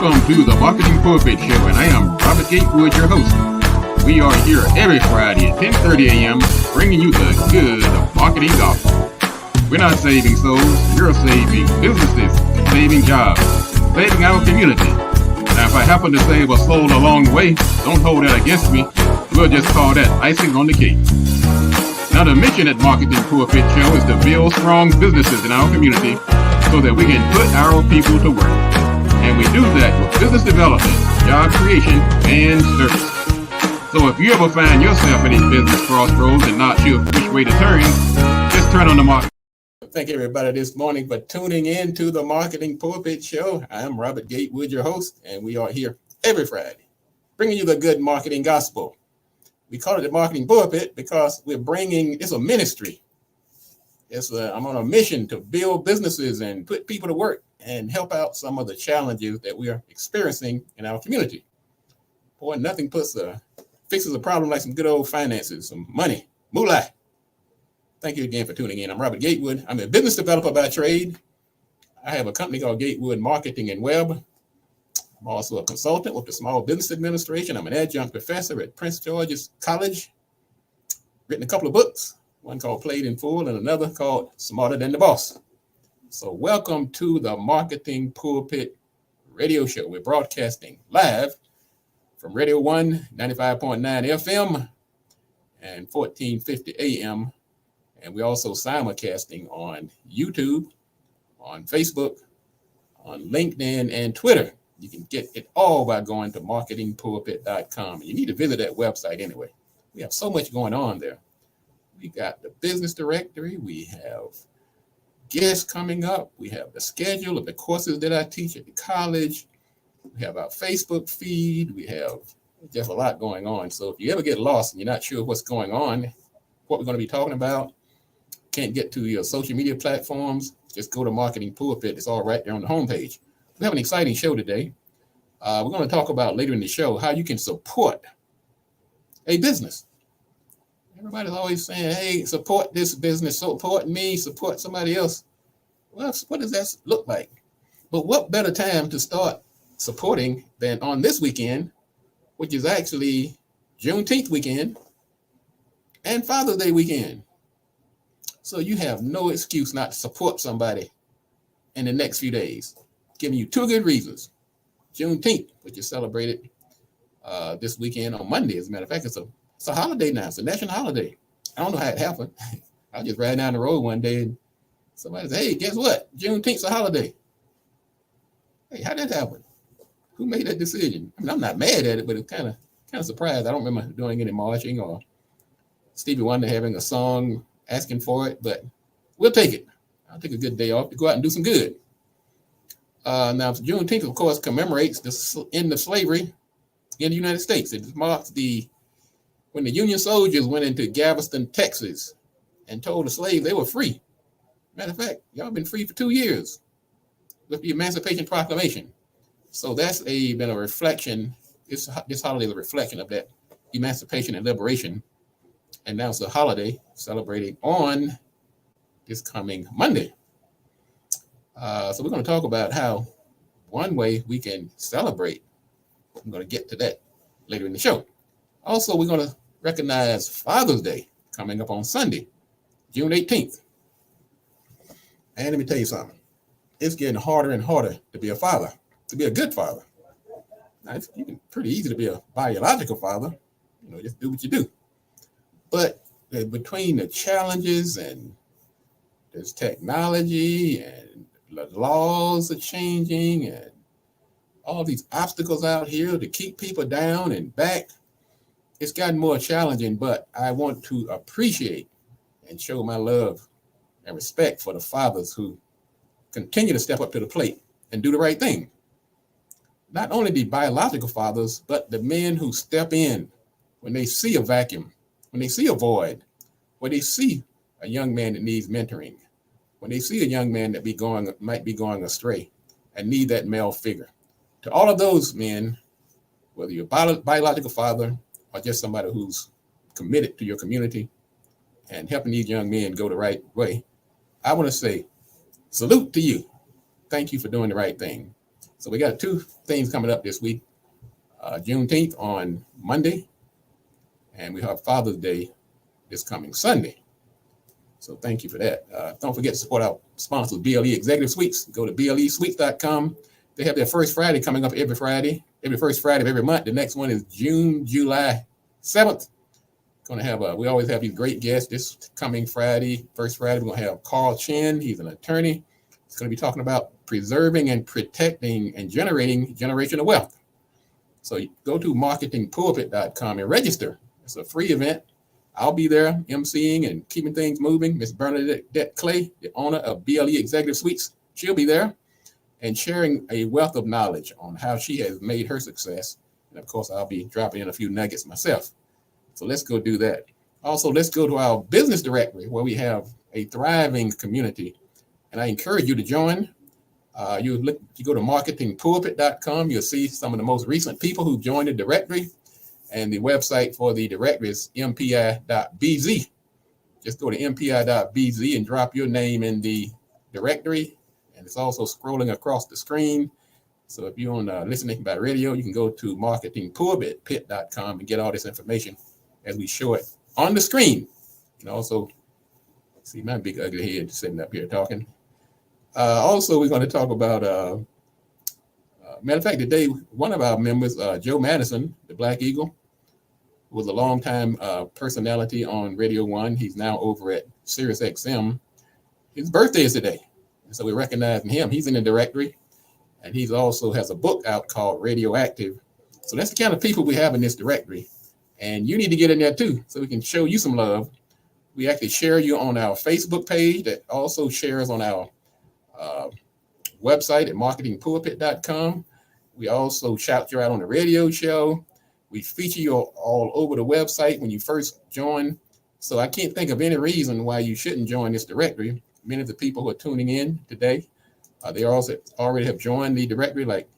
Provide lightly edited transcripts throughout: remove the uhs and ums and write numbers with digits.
Welcome to the Marketing Pulpit Show, and I am Robert Gatewood, your host. We are here every Friday at 10:30 a.m. bringing you the good marketing gospel. We're not saving souls, we're saving businesses, saving jobs, saving our community. Now, if I happen to save a soul along the way, don't hold that against me. We'll just call that icing on the cake. Now, the mission at Marketing Pulpit Show is to build strong businesses in our community so that we can put our people to work. And we do that with business development, job creation, and service. So if you ever find yourself in a business crossroads and not sure which way to turn, just turn on the market. Thank everybody this morning for tuning in to the Marketing Pulpit Show. I am Robert Gatewood, your host, and we are here every Friday, bringing you the good marketing gospel. We call it the Marketing Pulpit because it's a ministry. I'm on a mission to build businesses and put people to work and help out some of the challenges that we are experiencing in our community. Boy, nothing fixes a problem like some good old finances, some money, moolah. Thank you again for tuning in. I'm Robert Gatewood. I'm a business developer by trade. I have a company called Gatewood Marketing and Web. I'm also a consultant with the Small Business Administration. I'm an adjunct professor at Prince George's College. Written a couple of books, one called Played in Full and another called Smarter Than the Boss. So welcome to the Marketing Pulpit Radio Show. We're broadcasting live from Radio 1, 95.9 FM and 1450 AM. And we're also simulcasting on YouTube, on Facebook, on LinkedIn, and Twitter. You can get it all by going to marketingpulpit.com. You need to visit that website anyway. We have so much going on there. We got the business directory. We have guests coming up. We have the schedule of the courses that I teach at the college. We have our Facebook feed. We have just a lot going on. So if you ever get lost and you're not sure what's going on, what we're going to be talking about, can't get to your social media platforms, just go to Marketing Pulpit. It's all right there on the homepage. We have an exciting show today. We're going to talk about later in the show how you can support a business. Everybody's always saying, hey, support this business, support me, support somebody else. Well, what does that look like? But what better time to start supporting than on this weekend, which is actually Juneteenth weekend and Father's Day weekend. So you have no excuse not to support somebody in the next few days. Giving you two good reasons. Juneteenth, which is celebrated this weekend on Monday. As a matter of fact, it's a holiday now. It's a national holiday. I don't know how it happened. I was just riding down the road one day and somebody said, hey, guess what? Juneteenth's a holiday. Hey, how did that happen? Who made that decision? I mean, I'm not mad at it, but it's kind of surprised. I don't remember doing any marching or Stevie Wonder having a song asking for it, but we'll take it. I'll take a good day off to go out and do some good. Now, Juneteenth, of course, commemorates the end of slavery in the United States. It marks when the Union soldiers went into Galveston, Texas, and told the slaves they were free. Matter of fact, y'all been free for 2 years with the Emancipation Proclamation. So that's been a reflection. This holiday is a reflection of that emancipation and liberation. And now it's a holiday celebrating on this coming Monday. So we're going to talk about how one way we can celebrate. I'm going to get to that later in the show. Also, we're going to recognize Father's Day coming up on Sunday, June 18th. And let me tell you something. It's getting harder and harder to be a father, to be a good father. Now, it's pretty easy to be a biological father. Just do what you do. But between the challenges and there's technology and the laws are changing and all these obstacles out here to keep people down and back, it's gotten more challenging, but I want to appreciate and show my love and respect for the fathers who continue to step up to the plate and do the right thing. Not only the biological fathers, but the men who step in when they see a vacuum, when they see a void, when they see a young man that needs mentoring, when they see a young man that might be going astray and need that male figure. To all of those men, whether you're a biological father or just somebody who's committed to your community and helping these young men go the right way, I want to say salute to you. Thank you for doing the right thing. So we got two things coming up this week. Juneteenth on Monday, and we have Father's Day this coming Sunday. So thank you for that. Don't forget to support our sponsors, BLE Executive Suites. Go to blesuites.com. They have their first Friday coming up every Friday, every first Friday of every month. The next one is July 7th. Going to have we always have these great guests. This coming Friday, first Friday, we're going to have Carl Chin. He's an attorney. He's going to be talking about preserving and protecting and generating generational wealth. So you go to marketingpulpit.com and register. It's a free event. I'll be there emceeing and keeping things moving. Miss Bernadette Clay, the owner of BLE Executive Suites, she'll be there and sharing a wealth of knowledge on how she has made her success. And of course, I'll be dropping in a few nuggets myself. So let's go do that. Also, let's go to our business directory where we have a thriving community. And I encourage you to join. You go to marketingpulpit.com. You'll see some of the most recent people who joined the directory. And the website for the directory is mpi.bz. Just go to mpi.bz and drop your name in the directory. And it's also scrolling across the screen. So if you're on listening by radio, you can go to marketingpulpit.com and get all this information as we show it on the screen. You can also see my big ugly head sitting up here talking. Also, we're going to talk about, matter of fact, today, one of our members, Joe Madison, the Black Eagle, was a longtime personality on Radio 1. He's now over at Sirius XM. His birthday is today. And so we're recognizing him. He's in the directory. And he also has a book out called Radioactive. So that's the kind of people we have in this directory. And you need to get in there too, so we can show you some love. We actually share you on our Facebook page that also shares on our website at marketingpulpit.com. We also shout you out on the radio show. We feature you all over the website when you first join. So I can't think of any reason why you shouldn't join this directory. Many of the people who are tuning in today, they also already have joined the directory, like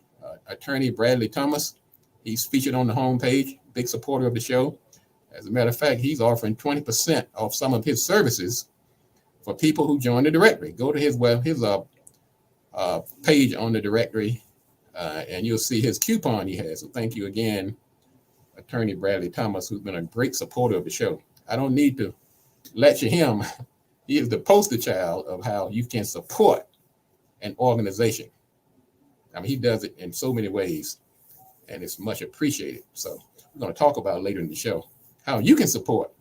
attorney Bradley Thomas. He's featured on the homepage, big supporter of the show. As a matter of fact, he's offering 20% off some of his services for people who join the directory. Go to his page on the directory, and you'll see his coupon he has. So thank you again, attorney Bradley Thomas, who's been a great supporter of the show. I don't need to lecture him. He is the poster child of how you can support an organization. I mean, he does it in so many ways, and it's much appreciated. So we're going to talk about later in the show how you can support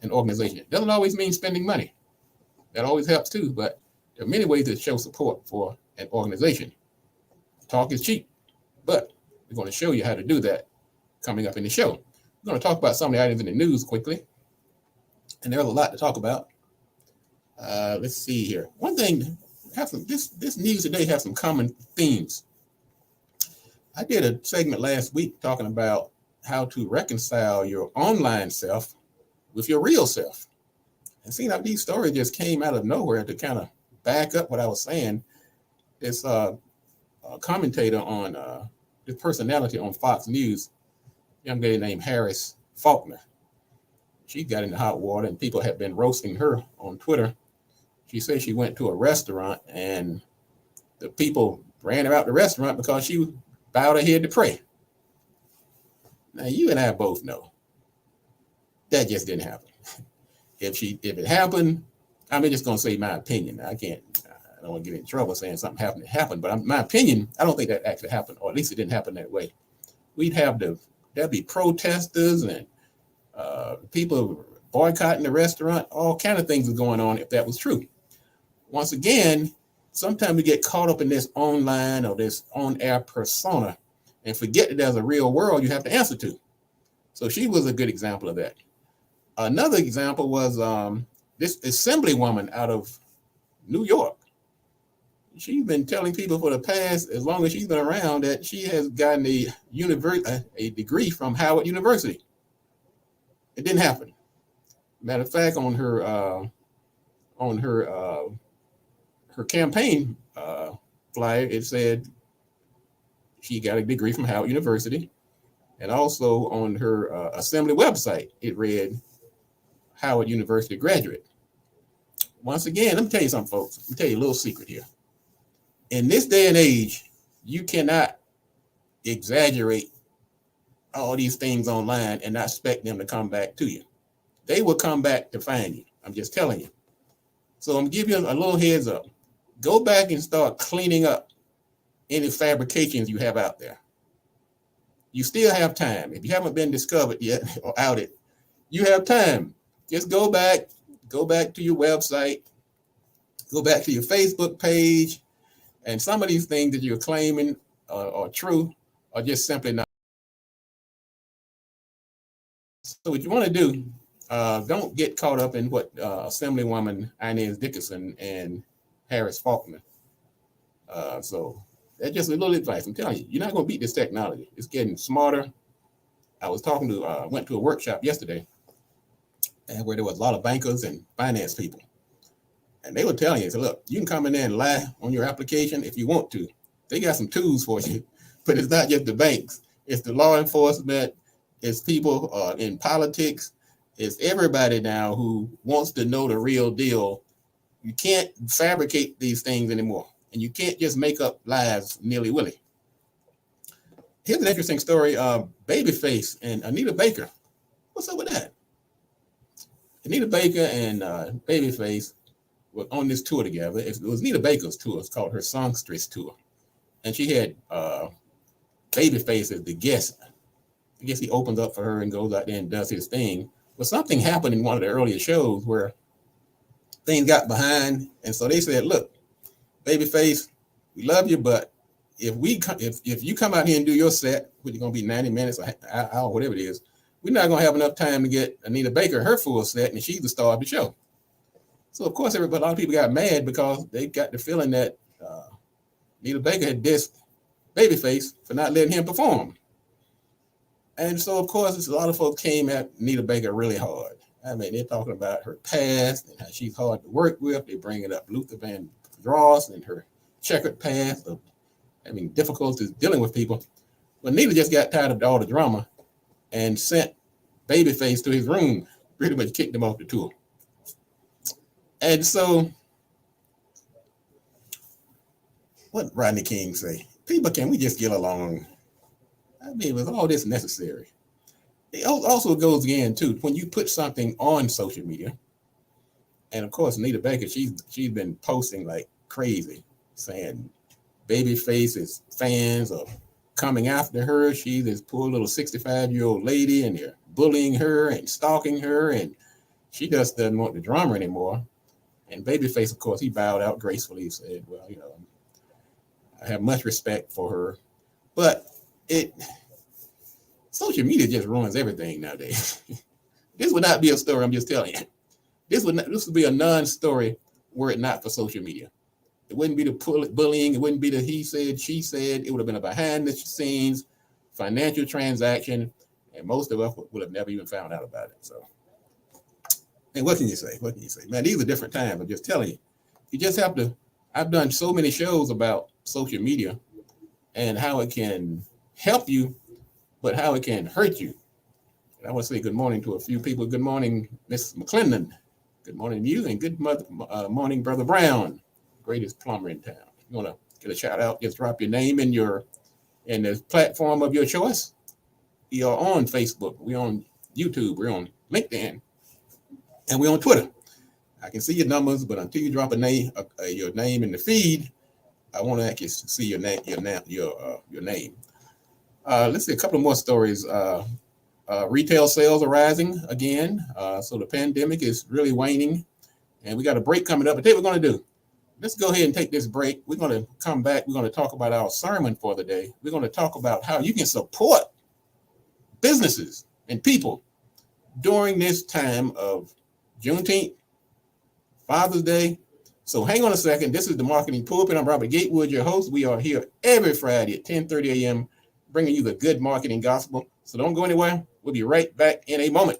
an organization. It doesn't always mean spending money. That always helps too, but there are many ways to show support for an organization. Talk is cheap, but we're going to show you how to do that coming up in the show. We're going to talk about some of the items in the news quickly, and there's a lot to talk about. Let's see here. One thing, this news today has some common themes. I did a segment last week talking about how to reconcile your online self with your real self. And seeing how these stories just came out of nowhere to kind of back up what I was saying. This a commentator on this personality on Fox News, young lady named Harris Faulkner. She got into hot water and people have been roasting her on Twitter. She said she went to a restaurant and the people ran her out the restaurant because she bowed her head to pray. Now, you and I both know that just didn't happen. If it happened, I'm just going to say my opinion. I don't want to get in trouble saying something happened, but my opinion, I don't think that actually happened, or at least it didn't happen that way. There'd be protesters and people boycotting the restaurant, all kind of things are going on if that was true. Once again, sometimes we get caught up in this online or this on-air persona and forget that there's a real world you have to answer to. So she was a good example of that. Another example was this assemblywoman out of New York. She's been telling people for the past, as long as she's been around, that she has gotten a degree from Howard University. It didn't happen. Matter of fact, on her campaign flyer, it said she got a degree from Howard University, and also on her assembly website, it read Howard University graduate. Once again, let me tell you something, folks. Let me tell you a little secret here. In this day and age, you cannot exaggerate all these things online and not expect them to come back to you. They will come back to find you. I'm just telling you. So I'm giving you a little heads up. Go back and start cleaning up any fabrications you have out there. You still have time. If you haven't been discovered yet or outed, you have time. Just go back to your website, go back to your Facebook page, and some of these things that you're claiming are true are just simply not. So what you want to do, don't get caught up in what Assemblywoman Inez Dickinson and Harris Faulkner. So that's just a little advice. I'm telling you, you're not going to beat this technology. It's getting smarter. I was went to a workshop yesterday where there was a lot of bankers and finance people. And they were telling you, look, you can come in there and lie on your application if you want to. They got some tools for you, but it's not just the banks. It's the law enforcement. It's people in politics. It's everybody now who wants to know the real deal. You can't fabricate these things anymore. And you can't just make up lies nilly-willy. Here's an interesting story. Babyface and Anita Baker. What's up with that? Anita Baker and Babyface were on this tour together. It was Anita Baker's tour. It's called her Songstress Tour. And she had Babyface as the guest. I guess he opens up for her and goes out there and does his thing. But something happened in one of the earlier shows where things got behind. And so they said, look, Babyface, we love you, but if you come out here and do your set, which is going to be 90 minutes or an hour, whatever it is, we're not going to have enough time to get Anita Baker her full set, and she's the star of the show. So, of course, a lot of people got mad because they got the feeling that Anita Baker had dissed Babyface for not letting him perform. And so, of course, a lot of folks came at Anita Baker really hard. I mean, they're talking about her past and how she's hard to work with. They bring it up Luther Vandross and her checkered past of having difficulties dealing with people. But Anita just got tired of all the drama and sent Babyface to his room, pretty much kicked him off the tour. And so, what Rodney King say? People, can we just get along? I mean, was all this necessary? It also goes again, too, when you put something on social media, and of course, Anita Baker, she's been posting like crazy, saying Babyface's fans are coming after her. She's this poor little 65-year-old lady, and they're bullying her and stalking her, and she just doesn't want the drama anymore. And Babyface, of course, he bowed out gracefully. He said, well, I have much respect for her, but social media just ruins everything nowadays. This would not be a story, I'm just telling you. This would be a non-story were it not for social media. It wouldn't be the bullying. It wouldn't be the he said, she said. It would have been a behind the scenes financial transaction, and most of us would have never even found out about it. So, and what can you say? What can you say? Man, these are different times. I'm just telling you. You just have to. I've done so many shows about social media and how it can help you, but how it can hurt you. And I want to say good morning to a few people. Good morning, Miss McClendon. Good morning to you, and good morning, Brother Brown, greatest plumber in town. You want to get a shout out? Just drop your name in the platform of your choice. We are on Facebook. We're on YouTube. We're on LinkedIn, and we're on Twitter. I can see your numbers, but until you drop your name in the feed, I want to actually see your name. Your name. Let's see a couple of more stories. Retail sales are rising again. So the pandemic is really waning, and we got a break coming up. But what we're going to do, let's go ahead and take this break. We're going to come back. We're going to talk about our sermon for the day. We're going to talk about how you can support businesses and people during this time of Juneteenth, Father's Day. So hang on a second. This is the Marketing Pulpit. I'm Robert Gatewood, your host. We are here every Friday at 10:30 a.m. bringing you the good marketing gospel. So don't go anywhere. We'll be right back in a moment.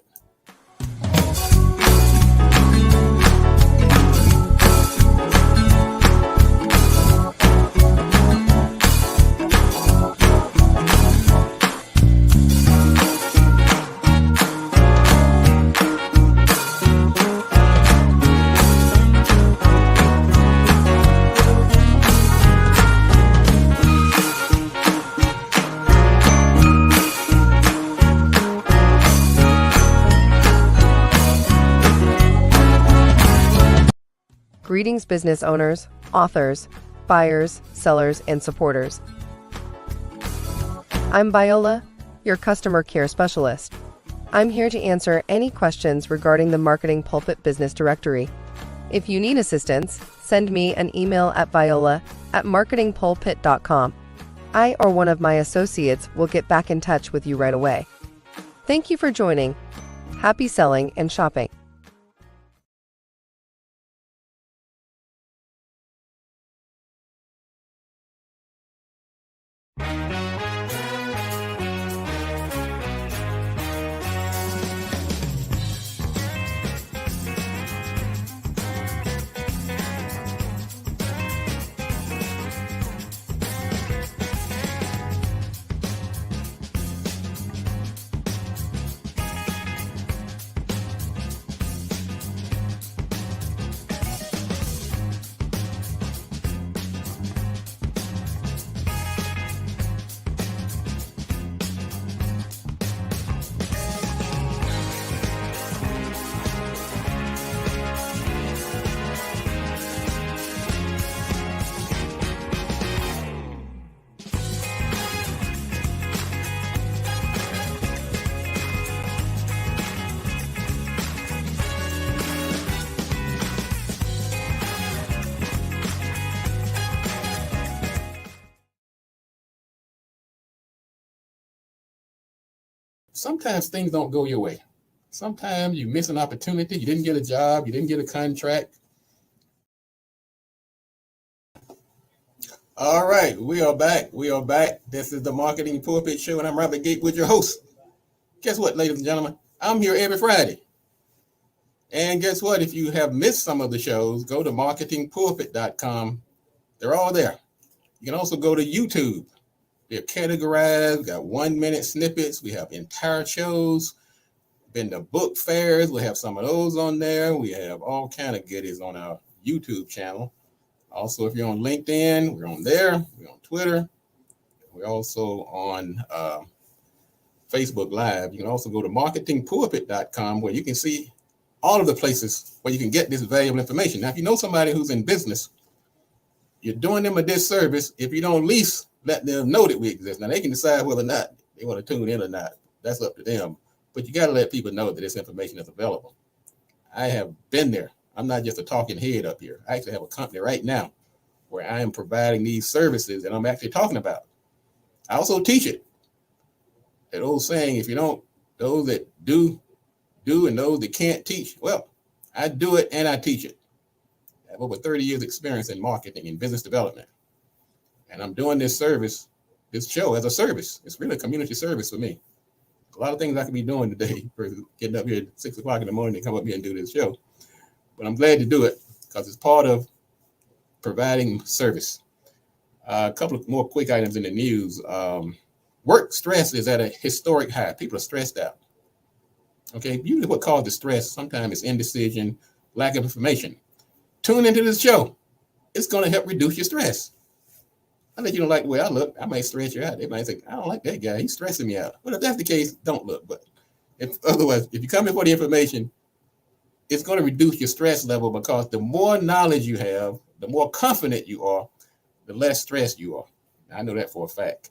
Greetings, business owners, authors, buyers, sellers, and supporters. I'm Viola, your customer care specialist. I'm here to answer any questions regarding the Marketing Pulpit Business Directory. If you need assistance, send me an email at viola@marketingpulpit.com. I or one of my associates will get back in touch with you right away. Thank you for joining. Happy selling and shopping. Sometimes things don't go your way. Sometimes you miss an opportunity. You didn't get a job. You didn't get a contract. All right, we are back. This is the Marketing Pulpit Show, and I'm Robert Gatewood, your host. Guess what, ladies and gentlemen? I'm here every Friday. And guess what? If you have missed some of the shows, go to marketingpulpit.com. They're all there. You can also go to YouTube. They're categorized. We got 1-minute snippets. We have entire shows. Been to book fairs. We have some of those on there. We have all kind of goodies on our YouTube channel. Also, if you're on LinkedIn, we're on there. We're on Twitter. We're also on Facebook Live. You can also go to marketingpulpit.com where you can see all of the places where you can get this valuable information. Now, if you know somebody who's in business, you're doing them a disservice if you don't at least let them know that we exist. Now, they can decide whether or not they want to tune in or not. That's up to them. But you got to let people know that this information is available. I have been there. I'm not just a talking head up here. I actually have a company right now where I am providing these services that I'm actually talking about. I also teach it. That old saying, if you don't, those that do, and those that can't teach, well, I do it and I teach it. I have over 30 years experience in marketing and business development. And I'm doing this service, this show as a service. It's really a community service for me. A lot of things I could be doing today, for getting up here at 6 o'clock in the morning to come up here and do this show. But I'm glad to do it because it's part of providing service. A couple of more quick items in the news. Work stress is at a historic high. People are stressed out. Okay, usually what causes stress, sometimes it's indecision, lack of information. Tune into this show. It's going to help reduce your stress. I think you don't like the way I look, I might stress you out. They might say, I don't like that guy. He's stressing me out. But if that's the case, don't look. But if you come in for the information, it's going to reduce your stress level because the more knowledge you have, the more confident you are, the less stressed you are. I know that for a fact.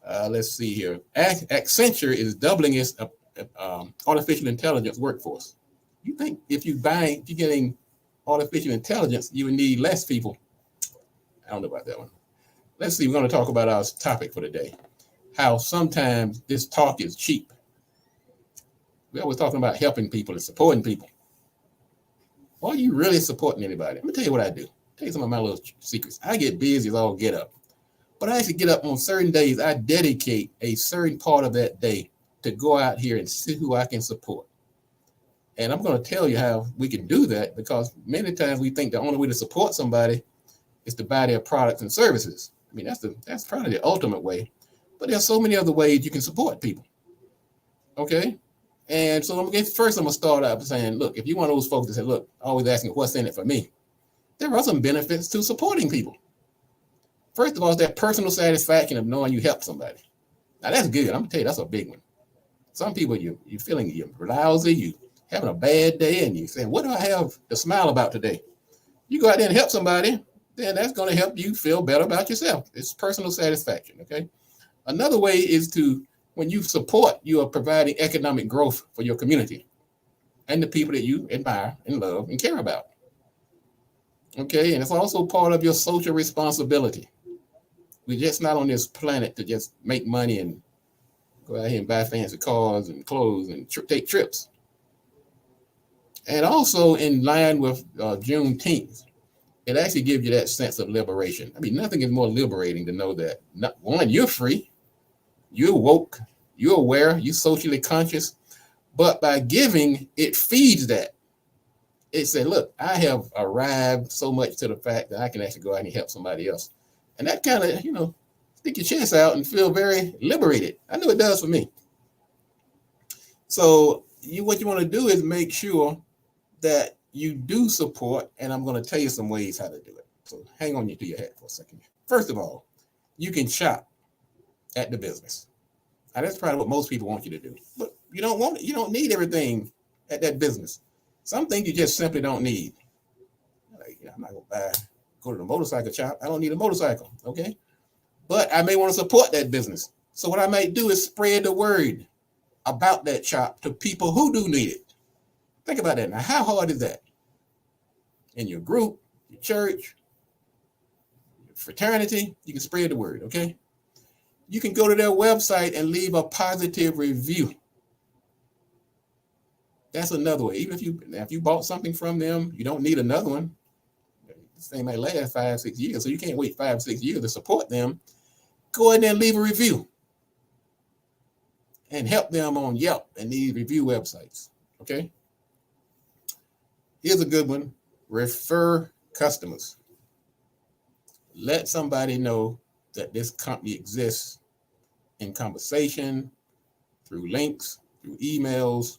Let's see here. Accenture is doubling its artificial intelligence workforce. You think if you're getting artificial intelligence, you would need less people? I don't know about that one. Let's see, we're going to talk about our topic for today. How sometimes this talk is cheap. We're always talking about helping people and supporting people. Are you really supporting anybody? Let me tell you what I do. Tell you some of my little secrets. I get busy as all get up. But I actually get up on certain days. I dedicate a certain part of that day to go out here and see who I can support. And I'm going to tell you how we can do that because many times we think the only way to support somebody is to buy their products and services. I mean, that's probably the ultimate way. But there's so many other ways you can support people. Okay? And so I'm going to start out by saying, look, if you're one of those folks that say, look, always asking what's in it for me, there are some benefits to supporting people. First of all, it's that personal satisfaction of knowing you helped somebody. Now, that's good. I'm going to tell you, that's a big one. Some people, you're feeling you're lousy, you having a bad day, and you're saying, what do I have to smile about today? You go out there and help somebody, then that's going to help you feel better about yourself. It's personal satisfaction, okay? Another way is to, when you support, you are providing economic growth for your community and the people that you admire and love and care about. Okay, and it's also part of your social responsibility. We're just not on this planet to just make money and go out here and buy fancy cars and clothes and take trips. And also in line with Juneteenth, it actually gives you that sense of liberation. I mean, nothing is more liberating to know that, one, you're free, you're woke, you're aware, you're socially conscious, but by giving, it feeds that. It said, look, I have arrived so much to the fact that I can actually go out and help somebody else. And that kind of, stick your chest out and feel very liberated. I know it does for me. So what you want to do is make sure that you do support, and I'm going to tell you some ways how to do it. So hang on to your hat for a second. First of all, you can shop at the business. Now, that's probably what most people want you to do, but you don't want it. You don't need everything at that business. Some things you just simply don't need. Like, I'm not going to go to the motorcycle shop. I don't need a motorcycle, okay? But I may want to support that business. So what I might do is spread the word about that shop to people who do need it. Think about that. Now, how hard is that? In your group, your church, your fraternity, you can spread the word, okay? You can go to their website and leave a positive review. That's another way. Even if you bought something from them, you don't need another one. This thing might last 5-6 years, so you can't wait 5-6 years to support them. Go ahead and leave a review and help them on Yelp and these review websites, okay? Here's a good one. Refer customers. Let somebody know that this company exists in conversation, through links, through emails,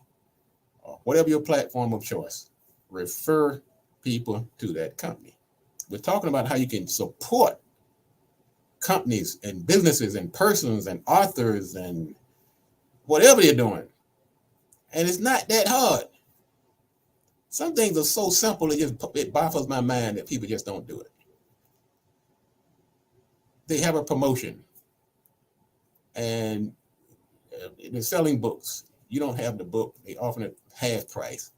or whatever your platform of choice. Refer people to that company. We're talking about how you can support companies and businesses and persons and authors and whatever they're doing. And it's not that hard. Some things are so simple, it baffles my mind that people just don't do it. They have a promotion and they're selling books. You don't have the book, they offer it half price.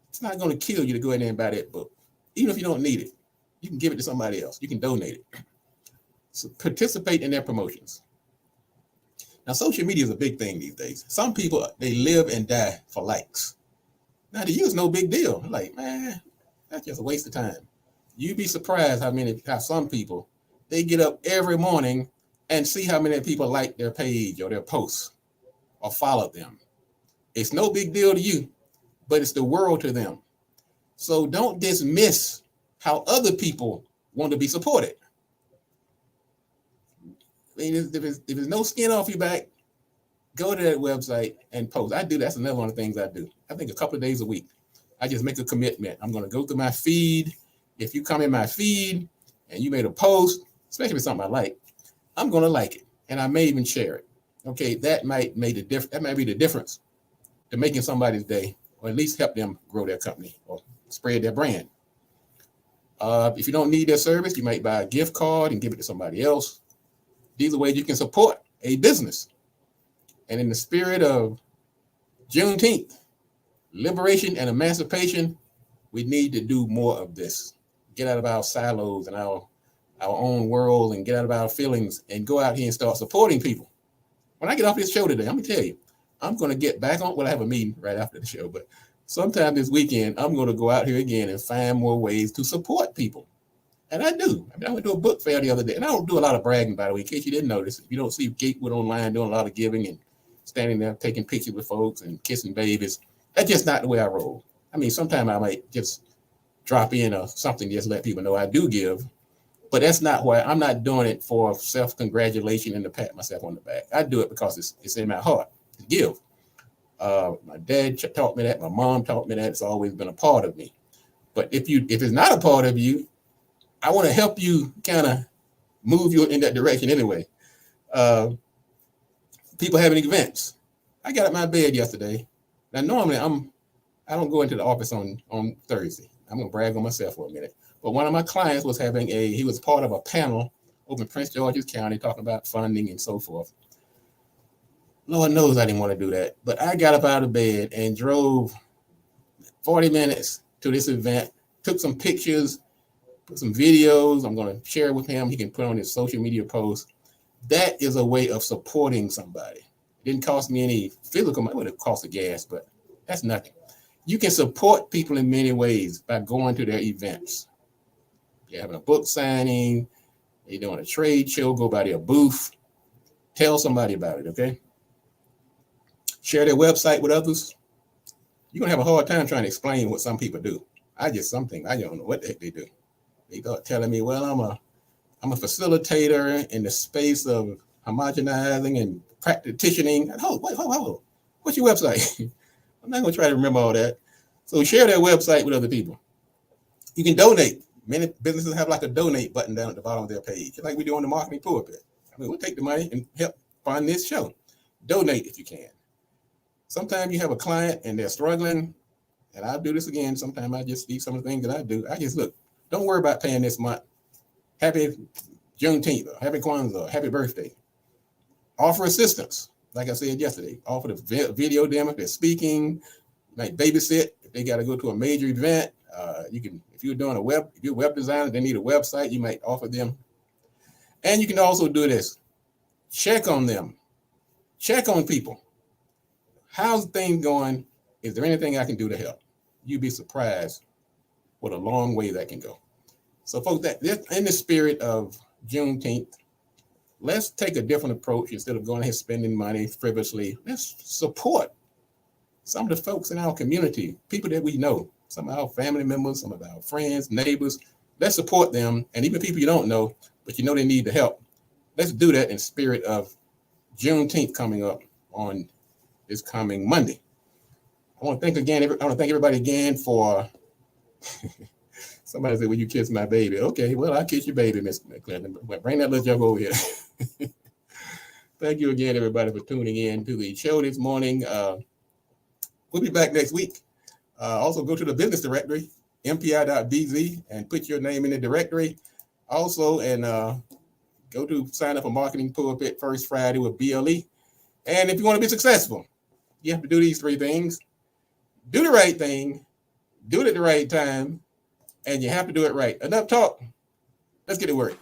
It's not going to kill you to go in there and buy that book. Even if you don't need it, you can give it to somebody else. You can donate it. So participate in their promotions. Now, social media is a big thing these days. Some people, they live and die for likes. Now, to you, it's no big deal. Like, man, that's just a waste of time. You'd be surprised how some people, they get up every morning and see how many people like their page or their posts or follow them. It's no big deal to you, but it's the world to them. So don't dismiss how other people want to be supported. I mean, if there's no skin off your back, go to that website and post. I do. That's another one of the things I do. I think a couple of days a week, I just make a commitment. I'm going to go through my feed. If you come in my feed and you made a post, especially with something I like, I'm going to like it. And I may even share it. Okay, that might be the difference to making somebody's day, or at least help them grow their company or spread their brand. If you don't need their service, you might buy a gift card and give it to somebody else. These are ways you can support a business. And in the spirit of Juneteenth, liberation and emancipation, we need to do more of this. Get out of our silos and our own world and get out of our feelings and go out here and start supporting people. When I get off this show today, I'm going to tell you, I'm going to get back on. Well, I have a meeting right after the show, but sometime this weekend, I'm going to go out here again and find more ways to support people. And I do. I went to a book fair the other day, and I don't do a lot of bragging, by the way, in case you didn't notice. If you don't see Gatewood online doing a lot of giving and standing there taking pictures with folks and kissing babies, that's just not the way I roll. I mean, sometimes I might just drop in or something, just let people know I do give. But that's not why. I'm not doing it for self-congratulation and to pat myself on the back. I do it because it's in my heart to give. My dad taught me that. My mom taught me that. It's always been a part of me. But if it's not a part of you, I want to help you kind of move you in that direction anyway. People having events. I got out of my bed yesterday. Now, normally I don't go into the office on Thursday. I'm going to brag on myself for a minute. But one of my clients was he was part of a panel over in Prince George's County talking about funding and so forth. Lord knows I didn't want to do that, but I got up out of bed and drove 40 minutes to this event, took some pictures, put some videos. I'm going to share with him. He can put on his social media posts. That is a way of supporting somebody. It didn't cost me any physical money. It would have cost the gas, but that's nothing. You can support people in many ways by going to their events. You're having a book signing, you're doing a trade show, go by their booth, tell somebody about it, okay? Share their website with others. You're going to have a hard time trying to explain what some people do. I don't know what the heck they do. They start telling me, well, I'm a facilitator in the space of homogenizing and practitioning. Whoa. What's your website? I'm not going to try to remember all that. So share that website with other people. You can donate. Many businesses have like a donate button down at the bottom of their page, like we do on the marketing pulpit. I mean, we'll take the money and help fund this show. Donate if you can. Sometimes you have a client and they're struggling, and I'll do this again. Sometimes I just see some of the things that I do. I just look, don't worry about paying this month. Happy Juneteenth, or happy Kwanzaa, or happy birthday. Offer assistance. Like I said yesterday, offer the video demo if they're speaking, like babysit. If they got to go to a major event, you can, if you're a web designer, they need a website, you might offer them. And you can also do this. Check on them. Check on people. How's things going? Is there anything I can do to help? You'd be surprised what a long way that can go. So folks, that in the spirit of Juneteenth, let's take a different approach. Instead of going ahead spending money frivolously, let's support some of the folks in our community, people that we know, some of our family members, some of our friends, neighbors. Let's support them, and even people you don't know, but you know they need the help. Let's do that in spirit of Juneteenth coming up on this coming Monday. I want to thank everybody again for somebody said, will you kiss my baby? Okay, well, I'll kiss your baby, Miss Clinton. Bring that little jug over here. Thank you again, everybody, for tuning in to the show this morning. We'll be back next week. Also, go to the business directory, mpi.bz, and put your name in the directory. Also, and go to sign up for Marketing Pulpit First Friday with BLE. And if you want to be successful, you have to do these three things. Do the right thing, do it at the right time, and you have to do it right. Enough talk. Let's get to work.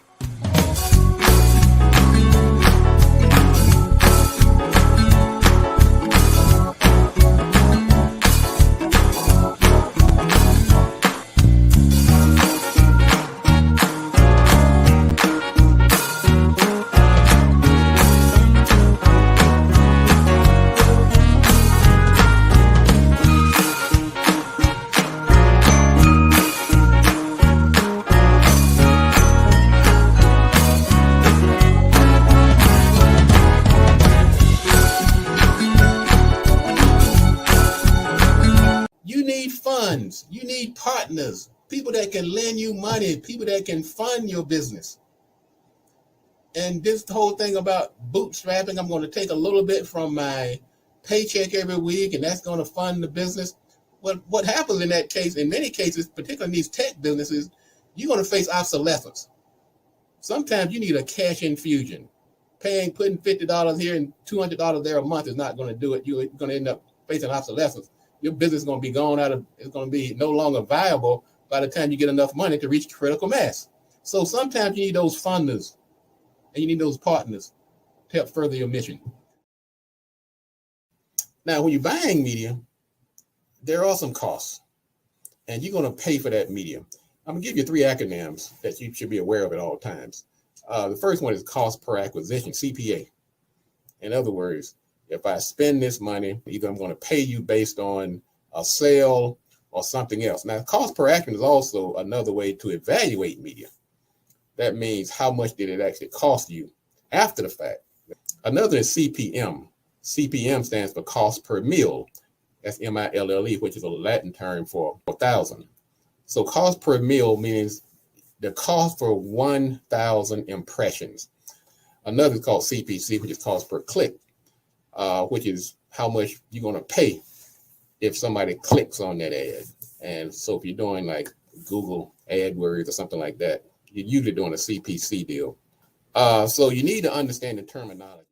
You need partners, people that can lend you money, people that can fund your business. And this whole thing about bootstrapping, I'm going to take a little bit from my paycheck every week, and that's going to fund the business. What happens in that case, in many cases, particularly in these tech businesses, you're going to face obsolescence. Sometimes you need a cash infusion. Putting $50 here and $200 there a month is not going to do it. You're going to end up facing obsolescence. Your business is going to be it's going to be no longer viable by the time you get enough money to reach critical mass. So sometimes you need those funders and you need those partners to help further your mission. Now, when you're buying media, there are some costs, and you're going to pay for that media. I'm going to give you 3 acronyms that you should be aware of at all times. The first one is cost per acquisition, CPA. In other words, if I spend this money, either I'm going to pay you based on a sale or something else. Now, cost per acquisition is also another way to evaluate media. That means how much did it actually cost you after the fact. Another is CPM. CPM stands for cost per mille. That's M-I-L-L-E, which is a Latin term for 1,000. So cost per mille means the cost for 1,000 impressions. Another is called CPC, which is cost per click. Which is how much you're going to pay if somebody clicks on that ad. And so if you're doing like Google AdWords or something like that. You're usually doing a CPC deal. So you need to understand the terminology.